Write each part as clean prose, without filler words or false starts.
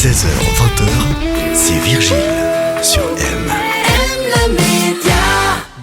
16h20, c'est Virgile sur M.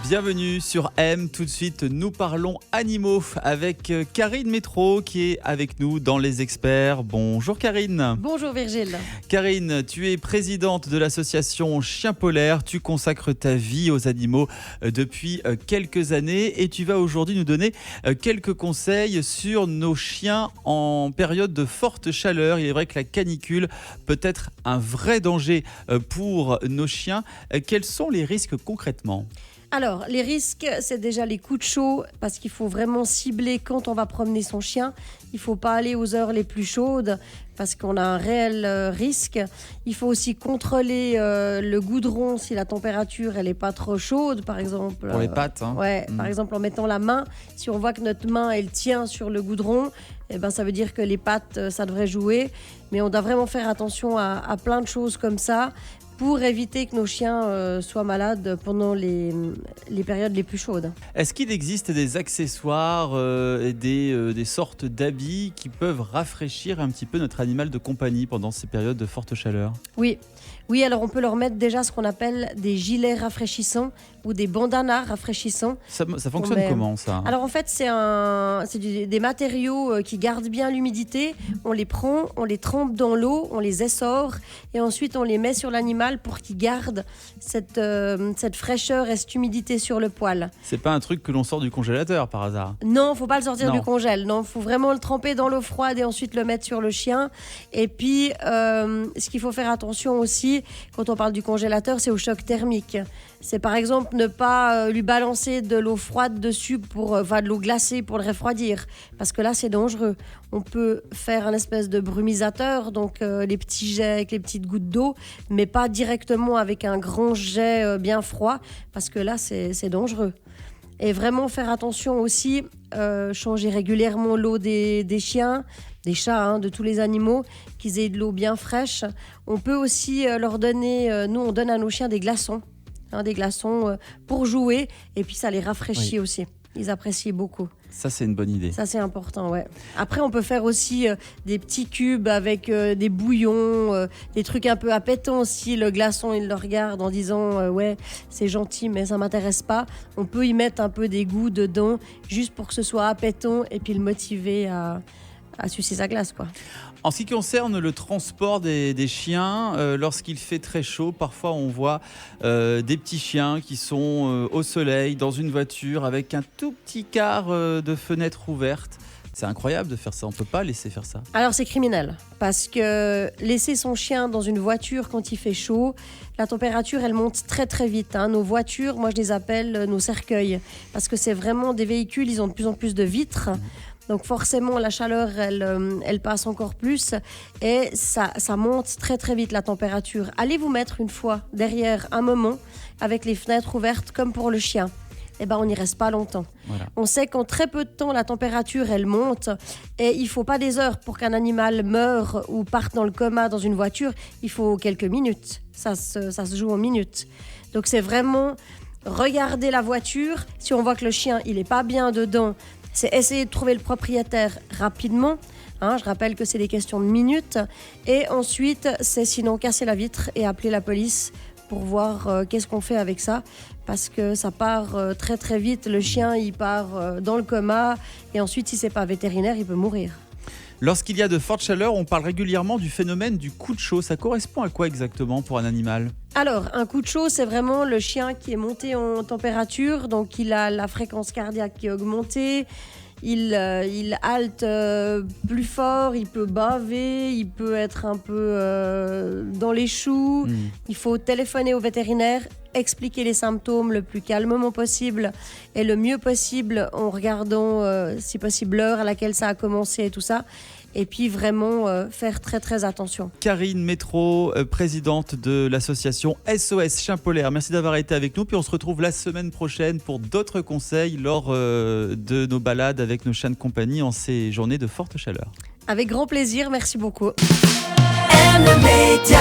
Bienvenue sur M. Tout de suite, nous parlons animaux avec Karine Métro qui est avec nous dans Les Experts. Bonjour Karine. Bonjour Virgile. Karine, tu es présidente de l'association Chiens Polaires. Tu consacres ta vie aux animaux depuis quelques années et tu vas aujourd'hui nous donner quelques conseils sur nos chiens en période de forte chaleur. Il est vrai que la canicule peut être un vrai danger pour nos chiens. Quels sont les risques concrètement ? Alors, les risques, c'est déjà les coups de chaud, parce qu'il faut vraiment cibler quand on va promener son chien. Il ne faut pas aller aux heures les plus chaudes, parce qu'on a un réel risque. Il faut aussi contrôler le goudron, si la température elle n'est pas trop chaude, par exemple. Pour les pattes. Par exemple, en mettant la main, si on voit que notre main, elle tient sur le goudron, eh ben, ça veut dire que les pattes, ça devrait jouer. Mais on doit vraiment faire attention à plein de choses comme ça, pour éviter que nos chiens soient malades pendant les périodes les plus chaudes. Est-ce qu'il existe des accessoires et des sortes d'habits qui peuvent rafraîchir un petit peu notre animal de compagnie pendant ces périodes de forte chaleur ? Oui, alors on peut leur mettre déjà ce qu'on appelle des gilets rafraîchissants ou des bandanas rafraîchissants. Ça fonctionne comment ça ? Alors en fait, c'est des matériaux qui gardent bien l'humidité. On les prend, on les trempe dans l'eau, on les essore et ensuite on les met sur l'animal pour qu'il garde cette fraîcheur et cette humidité sur le poil. C'est pas un truc que l'on sort du congélateur par hasard ? Non, faut pas le sortir du congèle. Non, faut vraiment le tremper dans l'eau froide et ensuite le mettre sur le chien. Et puis, ce qu'il faut faire attention aussi, quand on parle du congélateur, c'est au choc thermique. C'est par exemple ne pas lui balancer de l'eau froide dessus de l'eau glacée pour le refroidir, parce que là c'est dangereux. On peut faire un espèce de brumisateur, donc les petits jets avec les petites gouttes d'eau, mais pas directement avec un grand jet bien froid, parce que là c'est dangereux. Et vraiment faire attention aussi, changer régulièrement l'eau des chiens, des chats, de tous les animaux, qu'ils aient de l'eau bien fraîche. On peut aussi leur donner, nous on donne à nos chiens des glaçons, pour jouer, et puis ça les rafraîchit aussi. Ils apprécient beaucoup. Ça, c'est une bonne idée. Ça, c'est important, ouais. Après, on peut faire aussi des petits cubes avec des bouillons, des trucs un peu appétants aussi. Le glaçon, il le regarde en disant ouais, c'est gentil, mais ça m'intéresse pas. On peut y mettre un peu des goûts dedans, juste pour que ce soit appétant et puis le motiver à sucer sa glace, quoi. En ce qui concerne le transport des chiens, lorsqu'il fait très chaud, parfois on voit des petits chiens qui sont au soleil, dans une voiture, avec un tout petit quart de fenêtre ouverte. C'est incroyable de faire ça, on ne peut pas laisser faire ça. Alors c'est criminel, parce que laisser son chien dans une voiture quand il fait chaud, la température elle monte très très vite. Nos voitures, moi je les appelle nos cercueils, parce que c'est vraiment des véhicules, ils ont de plus en plus de vitres. Donc forcément, la chaleur, elle passe encore plus et ça monte très très vite la température. Allez vous mettre une fois derrière un moment avec les fenêtres ouvertes comme pour le chien. Eh ben, on n'y reste pas longtemps. Voilà. On sait qu'en très peu de temps, la température, elle monte et il ne faut pas des heures pour qu'un animal meure ou parte dans le coma dans une voiture. Il faut quelques minutes. Ça se joue en minutes. Donc c'est vraiment regarder la voiture. Si on voit que le chien, il n'est pas bien dedans, c'est essayer de trouver le propriétaire rapidement. Je rappelle que c'est des questions de minutes. Et ensuite, c'est sinon casser la vitre et appeler la police pour voir qu'est-ce qu'on fait avec ça. Parce que ça part très très vite. Le chien, il part dans le coma. Et ensuite, si ce n'est pas vétérinaire, il peut mourir. Lorsqu'il y a de fortes chaleurs, on parle régulièrement du phénomène du coup de chaud. Ça correspond à quoi exactement pour un animal ? Alors, un coup de chaud, c'est vraiment le chien qui est monté en température. Donc, il a la fréquence cardiaque qui est augmentée. Il halte plus fort, il peut baver, il peut être un peu dans les choux. Il faut téléphoner au vétérinaire, expliquer les symptômes le plus calmement possible et le mieux possible en regardant, si possible, l'heure à laquelle ça a commencé et tout ça. Et puis vraiment faire très très attention. Karine Métro, présidente de l'association SOS Chiens Polaires. Merci d'avoir été avec nous. Puis on se retrouve la semaine prochaine pour d'autres conseils lors de nos balades avec nos chiens de compagnie en ces journées de forte chaleur. Avec grand plaisir, merci beaucoup. M-Média.